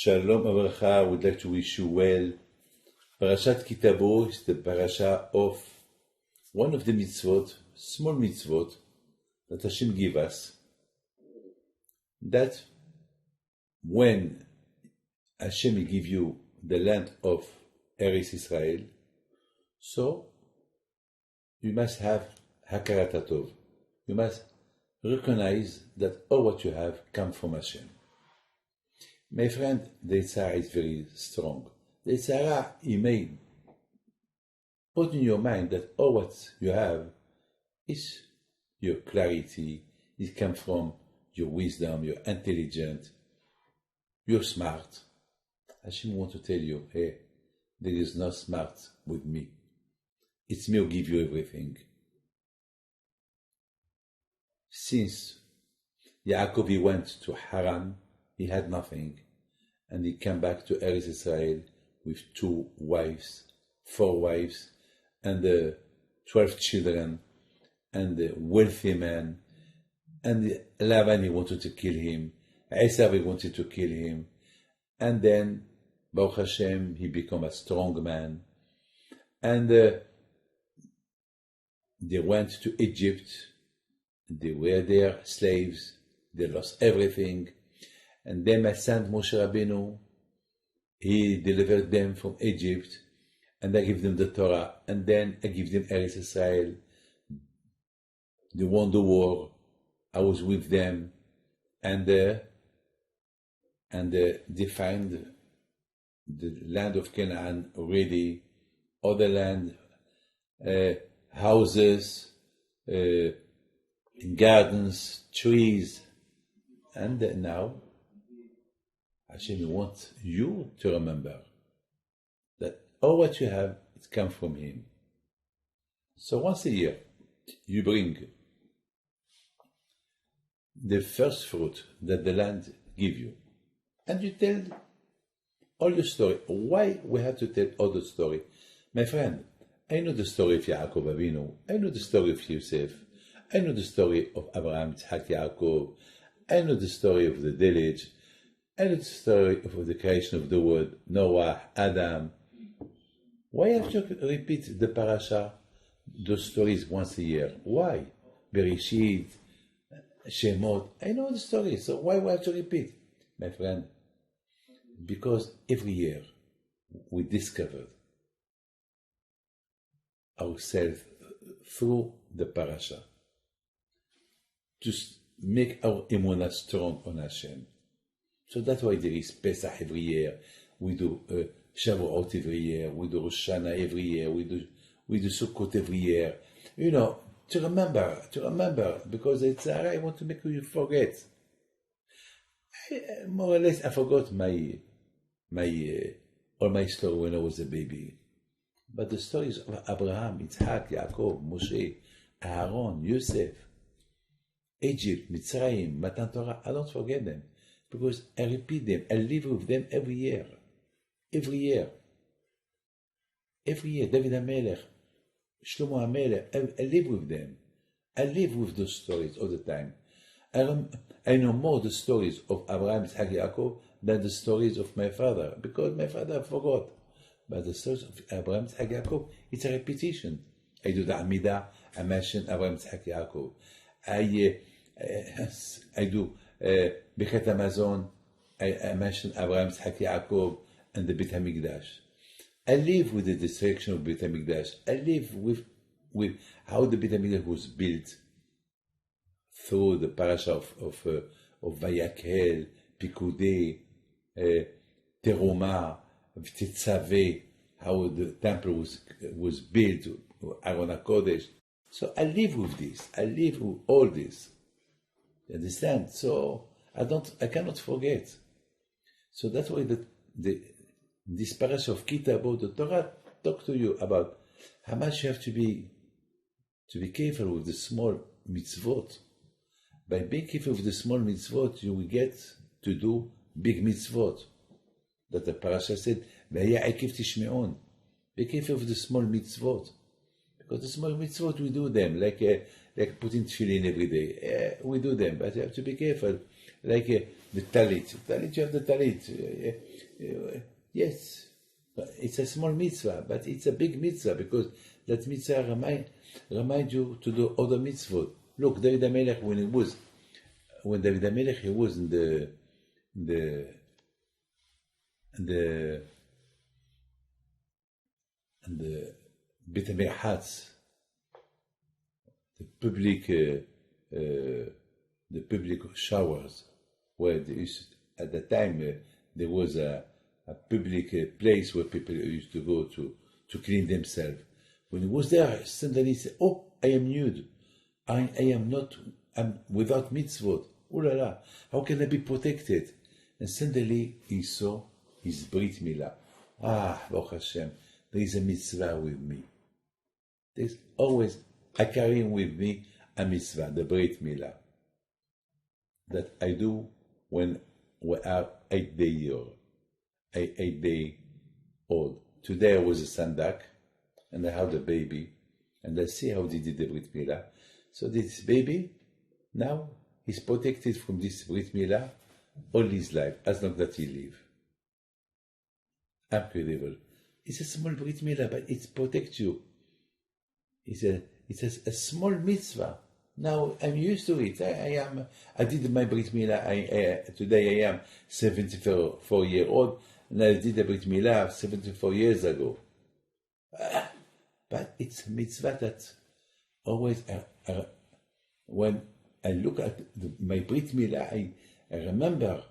Shalom Avracha, I would like to wish you well. Parashat Tavo is the parasha of one of the mitzvot, small mitzvot, that Hashem gave us. That when Hashem will give you the land of Eretz Israel, so you must have Hakarat Hatov. You must recognize that all what you have comes from Hashem. My friend, the Yitzhara is very strong. The Yitzhara, he may put in your mind that all what you have is your clarity, it comes from your wisdom, your intelligence, you're smart. Hashem wants to tell you, hey, there is no smart with me. It's me who give you everything. Since Yaakov he went to Haran, he had nothing, and he came back to Eretz Israel with 2 wives, 4 wives, and 12 children, and a wealthy man, and Lavan he wanted to kill him, Esav he wanted to kill him, and then Baruch Hashem he became a strong man, and they went to Egypt. They were there slaves. They lost everything. And then my son Moshe Rabbeinu, he delivered them from Egypt, and I give them the Torah, and then I give them Eretz Israel. They won the war. I was with them, and they find the land of Canaan ready, other land, houses, gardens, trees, and now Hashem wants you to remember that all what you have, it comes from Him. So once a year, you bring the first fruit that the land give you, and you tell all your story. Why we have to tell all the story? My friend, I know the story of Yaakov Avinu, I know the story of Yosef, I know the story of Abraham, Yitzhak, Yaakov, I know the story of the deluge, I know the story of the creation of the world, Noah, Adam. Why have to repeat the parasha, those stories once a year? Why? Bereshit, Shemot, I know the story, so why we have to repeat? My friend, because every year we discover ourselves through the parasha to make our emunah strong on Hashem. So that's why there is Pesach every year. We do Shavuot every year. We do Rosh Hashanah every year. We do Sukkot every year. You know, to remember, because it's I want to make you forget. More or less, I forgot all my story when I was a baby. But the stories of Abraham, Yitzhak, Yaakov, Moshe, Aaron, Yosef, Egypt, Mitzrayim, Matan Torah, I don't forget them. Because I repeat them, I live with them every year. Every year. David HaMelech, Shlomo HaMelech, I live with them. I live with those stories all the time. I know more the stories of Abraham, Yitzhak, Yaakov than the stories of my father, because my father forgot. But the stories of Abraham, Yitzhak, Yaakov, it's a repetition. I do the Amidah, I mention Abraham, Yitzhak, Yaakov. I do Birkat Hamazon, I mention Abraham, Yitzhak, Yaakov, and the Beit HaMikdash. I live with the destruction of Beit HaMikdash. I live with how the Beit HaMikdash was built through the parasha of Vayakhel, Pikudei, Teruma, Tetzaveh, how the temple was built, Aron HaKodesh. So I live with this. I live with all this. You understand? So I cannot forget. So that's why this parasha of Tavo, the Torah talk to you about how much you have to be careful with the small mitzvot. By being careful with the small mitzvot, you will get to do big mitzvot. That the parasha said, "V'ya'akev tishme'on." Be careful with the small mitzvot. Because the small mitzvot, we do them, like like putting tefillin every day. We do them, but you have to be careful. Like the talit. You have the talit. Yes, it's a small mitzvah, but it's a big mitzvah because that mitzvah remind you to do other mitzvot. Look, David HaMelech, when David HaMelech, he was in the Beit HaMerchatz, the public showers, where there used, at the time there was a public place where people used to go to clean themselves. When he was there, suddenly he said, "Oh, I am nude. I'm without mitzvot. Oh la la, how can I be protected?" And suddenly he saw his Brit Milah. Baruch Hashem, there is a mitzvah with me. There's always, I carry with me a mitzvah, the Brit Milah, that I do when we are 8 day old. Today I was a sandak, and I had a baby, and I see how they did the Brit Milah. So this baby, now, he's protected from this Brit Milah all his life, as long as he lives. Incredible. It's a small Brit Milah, but it protects you. It's a small mitzvah. Now I'm used to it. I did my Brit Milah. Today I am 74 years old, and I did the Brit Milah 74 years ago. But it's a mitzvah that always, when I look at my Brit Milah, I remember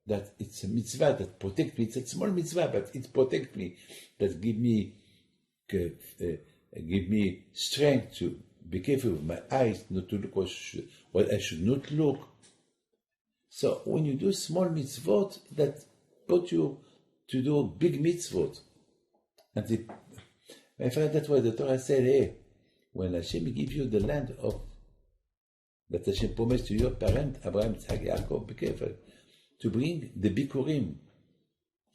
that it's a mitzvah that protects me. It's a small mitzvah, but it protects me. That give me strength to be careful with my eyes, not to look what I should not look. So when you do small mitzvot, that put you to do big mitzvot. And my friend, that's why the Torah said, hey, when Hashem give you the land of that Hashem promised to your parent, Abraham, Isaac, Yaakov, be careful, to bring the Bikurim.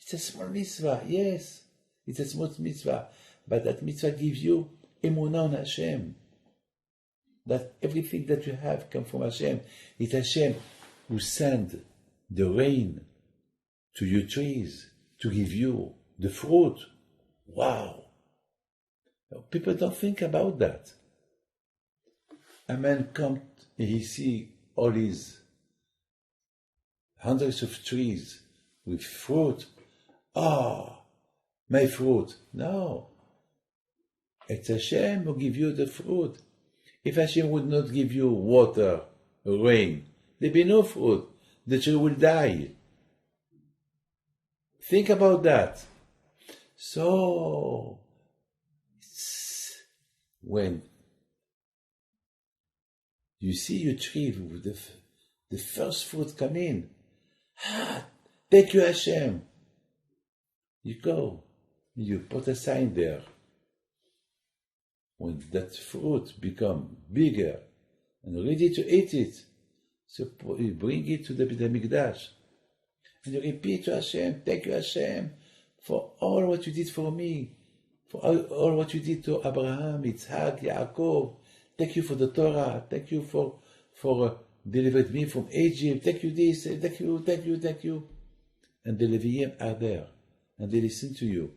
It's a small mitzvah, yes, it's a small mitzvah, but that mitzvah gives you emunah on Hashem. That everything that you have comes from Hashem. It's Hashem who sent the rain to your trees to give you the fruit. Wow! People don't think about that. A man comes and he sees all these hundreds of trees with fruit. My fruit. No. It's Hashem who gives you the fruit. If Hashem would not give you water, rain, there'd be no fruit. The tree will die. Think about that. So, when you see your tree with the first fruit come in, thank you, Hashem. You go, you put a sign there. When that fruit become bigger and ready to eat it, so you bring it to the Beit HaMikdash. And you repeat to Hashem, thank you, Hashem, for all what you did for me, for all what you did to Abraham, Yitzhak, Yaakov. Thank you for the Torah. Thank you for delivering me from Egypt. Thank you this, thank you. And the Leviim are there, and they listen to you.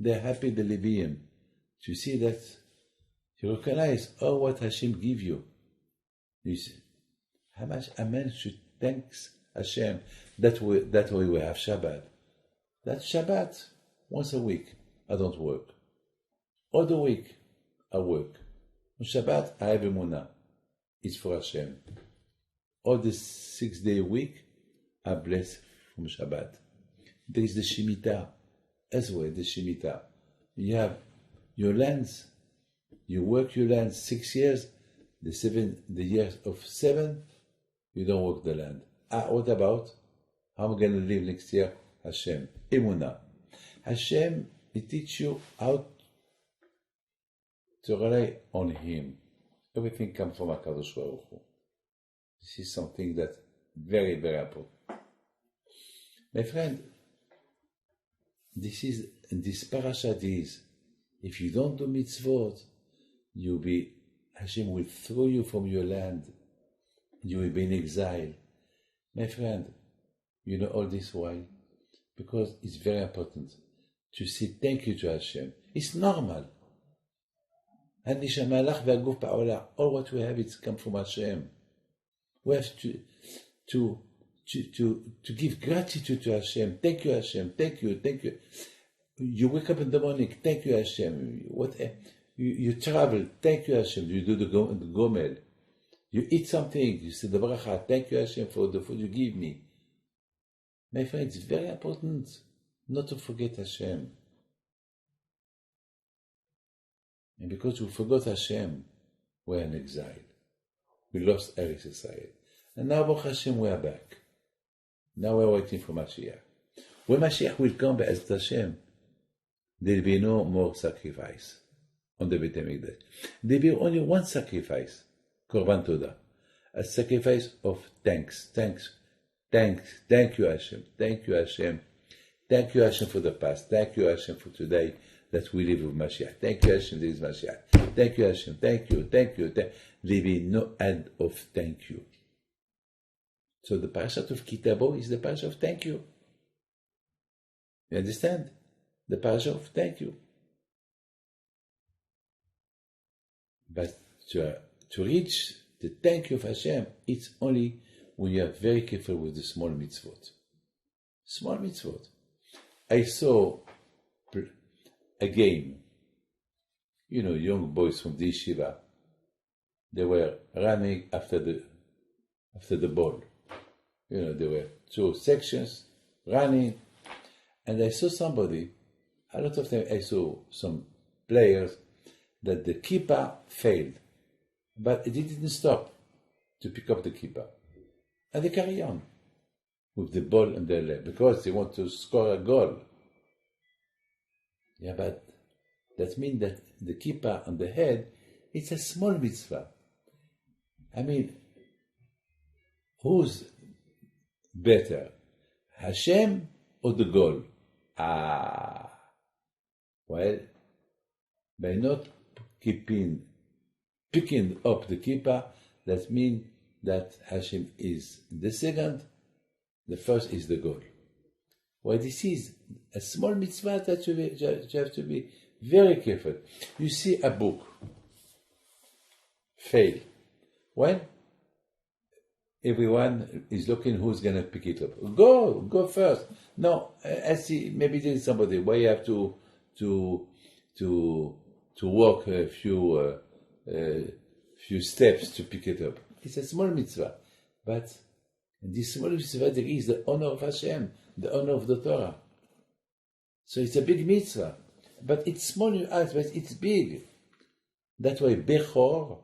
They're happy, the Leviim, to see that you recognize all what Hashem give you. You see, how much a man should thank Hashem. That way we have Shabbat. That's Shabbat. Once a week, I don't work. All the week, I work. On Shabbat, I have emunah. It's for Hashem. All the 6 day week, I bless from Shabbat. There is the Shemitah as well, the Shemitah. You have your lands, you work your land 6 years, the years of 7, you don't work the land. What about? How am I going to live next year? Hashem. Emunah. Hashem, He teach you how to rely on Him. Everything comes from HaKadosh Baruch Hu. This is something that's very, very important. My friend, this parasha is, if you don't do mitzvot, you'll be Hashem will throw you from your land. You will be in exile. My friend, you know all this why? Because it's very important to say thank you to Hashem. It's normal. All what we have is come from Hashem. We have to give gratitude to Hashem. Thank you, Hashem. Thank you. You wake up in the morning. Thank you, Hashem. You travel. Thank you, Hashem. You do the gomel. You eat something. You say the bracha. Thank you, Hashem, for the food you give me. My friend, it's very important not to forget Hashem. And because we forgot Hashem, we're in exile. We lost Eretz Israel. And now, Baruch Hashem, we are back. Now we're waiting for Mashiach. When Mashiach will come, Be'ezrat Hashem, there will be no more sacrifice on the Beit HaMikdash. There will be only one sacrifice, Korban Todah, a sacrifice of thanks. Thank you, Hashem. Thank you, Hashem. Thank you, Hashem, for the past. Thank you, Hashem, for today that we live with Mashiach. Thank you, Hashem, there is Mashiach. Thank you, Hashem. Thank you. There will be no end of thank you. So the Parsha of Tavo is the Parsha of thank you. You understand? The Parsha of thank you. But to reach the thank you of Hashem, it's only when you are very careful with the small mitzvot. Small mitzvot. I saw a game. You know, young boys from the yeshiva. They were running after the ball. You know, there were two sections running, and I saw somebody. A lot of times I saw some players that the keeper failed, but it didn't stop to pick up the keeper, and they carry on with the ball in their leg because they want to score a goal. Yeah, but that means that the keeper on the head, it's a small mitzvah. I mean, who's better, Hashem or the goal? Well, by not picking up the keeper, that means that Hashem is the second, the first is the goal. Well, this is a small mitzvah that you have to be very careful. You see a book fail. Well, everyone is looking who's going to pick it up. Go first. No, I see. Maybe there's somebody where you have to walk a few steps to pick it up. It's a small mitzvah, but in this small mitzvah there is the honor of Hashem, the honor of the Torah. So it's a big mitzvah, but it's small in eyes, but it's big. That's why Bechor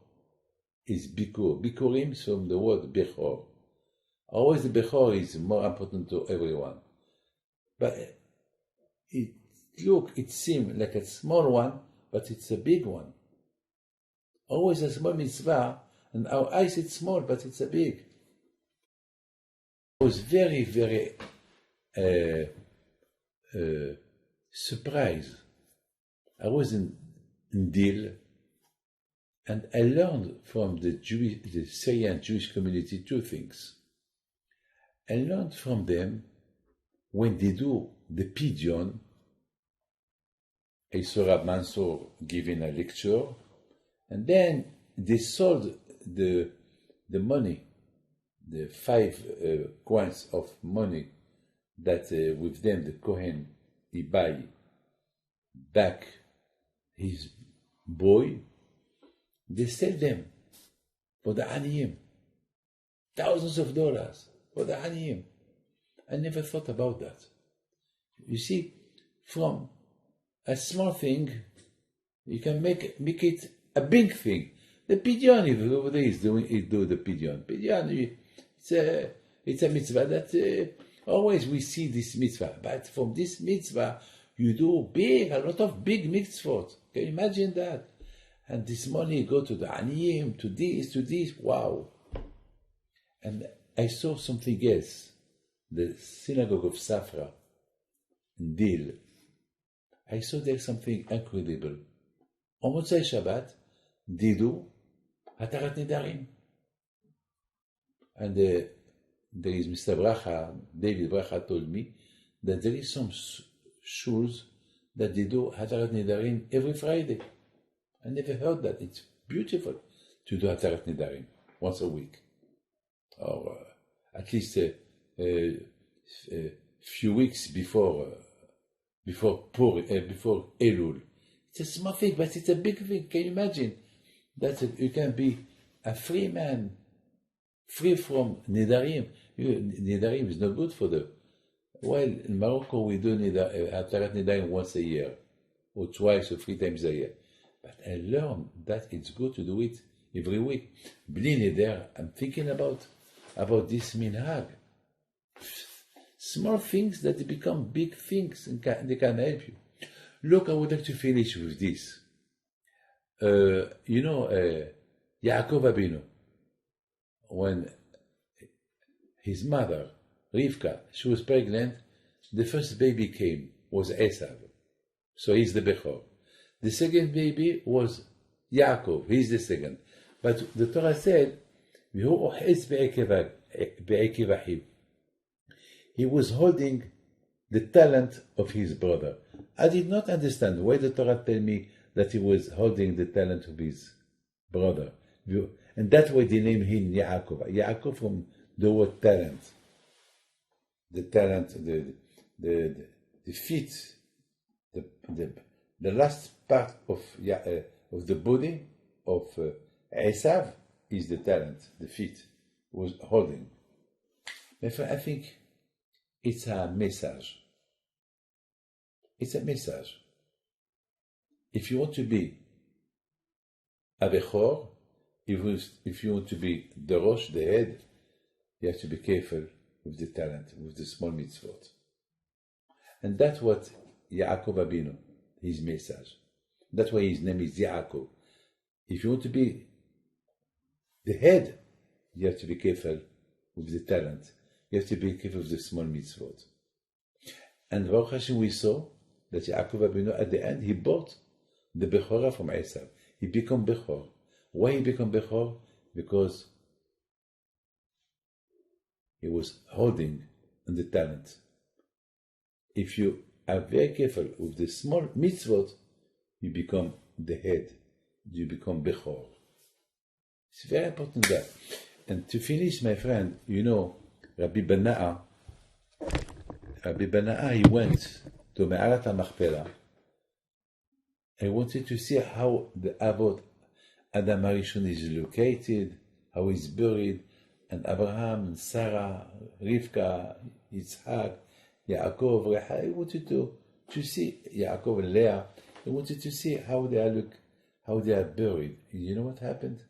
is Bikur. Bikurim is from the word Bechor. Always the Bechor is more important to everyone. But it seems like a small one, but it's a big one. Always a small mitzvah, and our eyes it's small, but it's a big. I was very, very surprised. I was in Deal, and I learned from the Syrian Jewish community two things. I learned from them when they do the pidyon. I saw Rab Mansour giving a lecture, and then they sold the money, the 5 coins of money that with them the Kohen he buy back his boy. They sell them for the Aniyim. Thousands of dollars for the Aniyim. I never thought about that. You see, from a small thing, you can make it a big thing. The pidyon, if over there is do the pidyon. Pidyon, it's a mitzvah that always we see this mitzvah. But from this mitzvah, you do a lot of big mitzvot. Can you imagine that? And this money go to the Aniyim, to this, wow. And I saw something else. The synagogue of Safra, in Deal. I saw there something incredible. On Motzei Shabbat, they do Hatarat Nedarim. And there is Mr. Bracha, David Bracha told me that there is some shuls that they do Hatarat Nedarim every Friday. I never heard that. It's beautiful to do Hatarat Nedarim once a week, or at least a few weeks before Elul. It's a small thing, but it's a big thing. Can you imagine that you can be a free man, free from Nedarim? Nedarim is not good for the. Well, in Morocco we do Hatarat Nedarim once a year, or twice or 3 times a year. But I learned that it's good to do it every week. Bli neder, I'm thinking about this minhag. Small things that become big things and they can help you. Look, I would like to finish with this. Yaakov Abinu, when his mother, Rivka, she was pregnant, the first baby came, was Esav. So he's the Bechor. The second baby was Yaakov, he's the second. But the Torah said, he was holding the talent of his brother. I did not understand why the Torah tell me that he was holding the talent of his brother. And that's why they name him Yaakov. Yaakov from the word talent. The talent, the feet, the last part of the body of Esav is the talent, the feet, was holding. Therefore, I think it's a message. It's a message. If you want to be a Bechor, if you want to be the Rosh, the head, you have to be careful with the talent, with the small mitzvot. And that's what Yaakov Abinu, his message. That's why his name is Yaakov. If you want to be the head, you have to be careful with the talent. You have to be careful with the small mitzvot. And Baruch Hashem, we saw that Yaakov Abinu, at the end, he bought the Bechorah from Esav. He became Bechor. Why he became Bechor? Because he was holding on the talent. If you are very careful with the small mitzvot, you become the head. You become Bechor. It's very important that. And to finish, my friend, Rabbi Bana'a, he went to Me'arat HaMachpelah. I wanted to see how the Avot Adam HaRishon is located, how he's buried, and Abraham, and Sarah, Rivka, Yitzhak, Yaakov. I wanted to see Yaakov and Leah. I wanted to see how they are buried. You know what happened?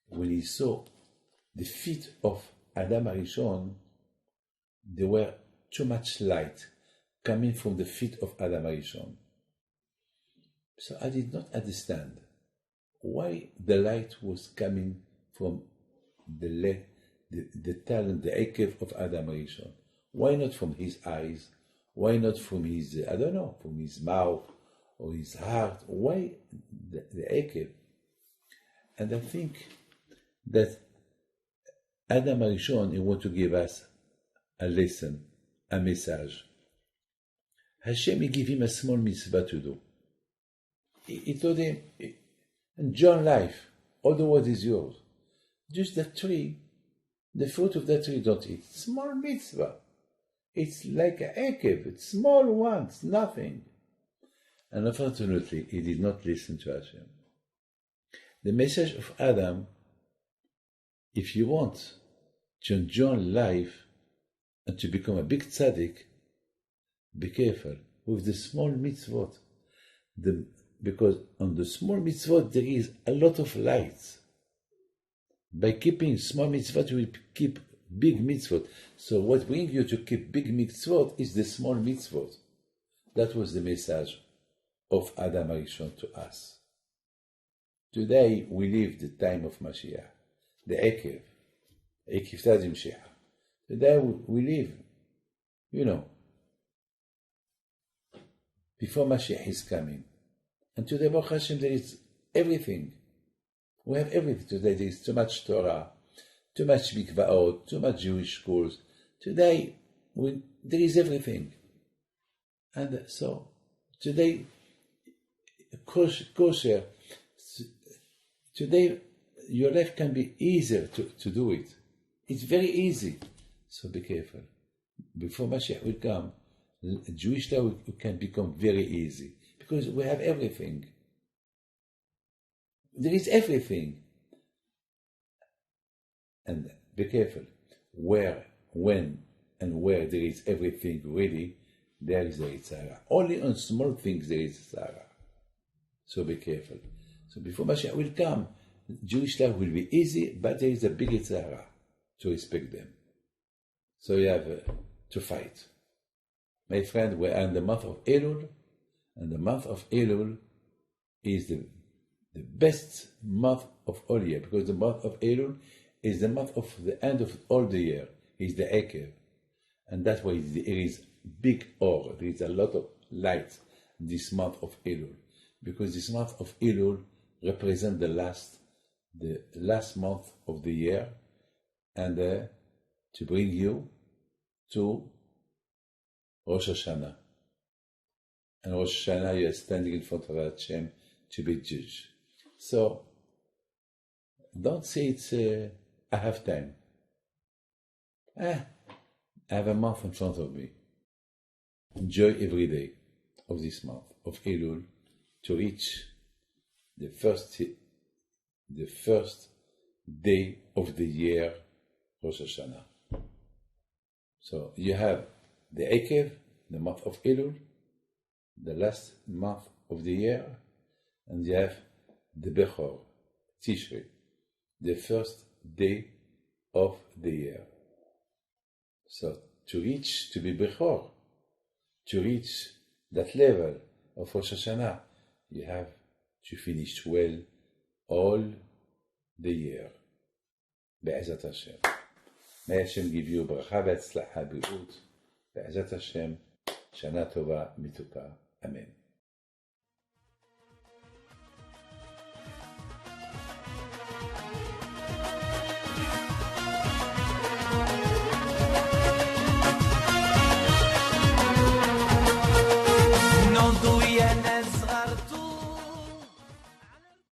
When he saw the feet of Adam HaRishon, there were too much light coming from the feet of Adam HaRishon. So I did not understand why the light was coming from the talent, the ekev of Adam HaRishon. Why not from his eyes? Why not from his, from his mouth or his heart? Why the ekev? And I think that Adam HaRishon, he want to give us a lesson, a message. Hashem, he gave him a small mitzvah to do. He told him, enjoy life, all the world is yours. Just the tree, the fruit of that tree don't eat. Small mitzvah. It's like an ekev, it's small one, it's nothing. And unfortunately, he did not listen to Hashem. The message of Adam, if you want to enjoy life and to become a big tzaddik, be careful with the small mitzvot. Because on the small mitzvot there is a lot of light. By keeping small mitzvot, you will keep big mitzvot. So what brings you to keep big mitzvot is the small mitzvot. That was the message of Adam HaRishon to us. Today we live the time of Mashiach, the Ekev Tadim Sheikh. Today we live, before Mashiach is coming. And today, Baruch Hashem, there is everything We have everything today. There is too much Torah, too much mikvaot, too much Jewish schools. Today, there is everything. And so, today, kosher, today, your life can be easier to do it. It's very easy. So be careful. Before Mashiach will come, Jewish life can become very easy because we have everything. There is everything. And be careful. Where, when, and where there is everything ready, there is a Yitzhara. Only on small things there is Yitzhara. So be careful. So before Mashiach will come, Jewish life will be easy, but there is a big Yitzhara to respect them. So you have to fight. My friend, we are in the month of Elul, and the month of Elul is the best month of all year, because the month of Elul is the month of the end of all the year. It's the Ekev. And that's why there is big or, there is a lot of light this month of Elul, because this month of Elul represents the last month of the year, and to bring you to Rosh Hashanah. And Rosh Hashanah, you are standing in front of Hashem to be judged. So, don't say it's, I have time. I have a month in front of me. Enjoy every day of this month of Elul to reach the first day of the year, Rosh Hashanah. So you have the Ekev, the month of Elul, the last month of the year, and you have the Bechor, Tishrei, the first day of the year. So to be Bechor, to reach that level of Rosh Hashanah, you have to finish well all the year. Be'ezat Hashem. May Hashem give you bracha ve'atzlacha b'riut. Be'ezat Hashem. Shana tova mituka. Amen.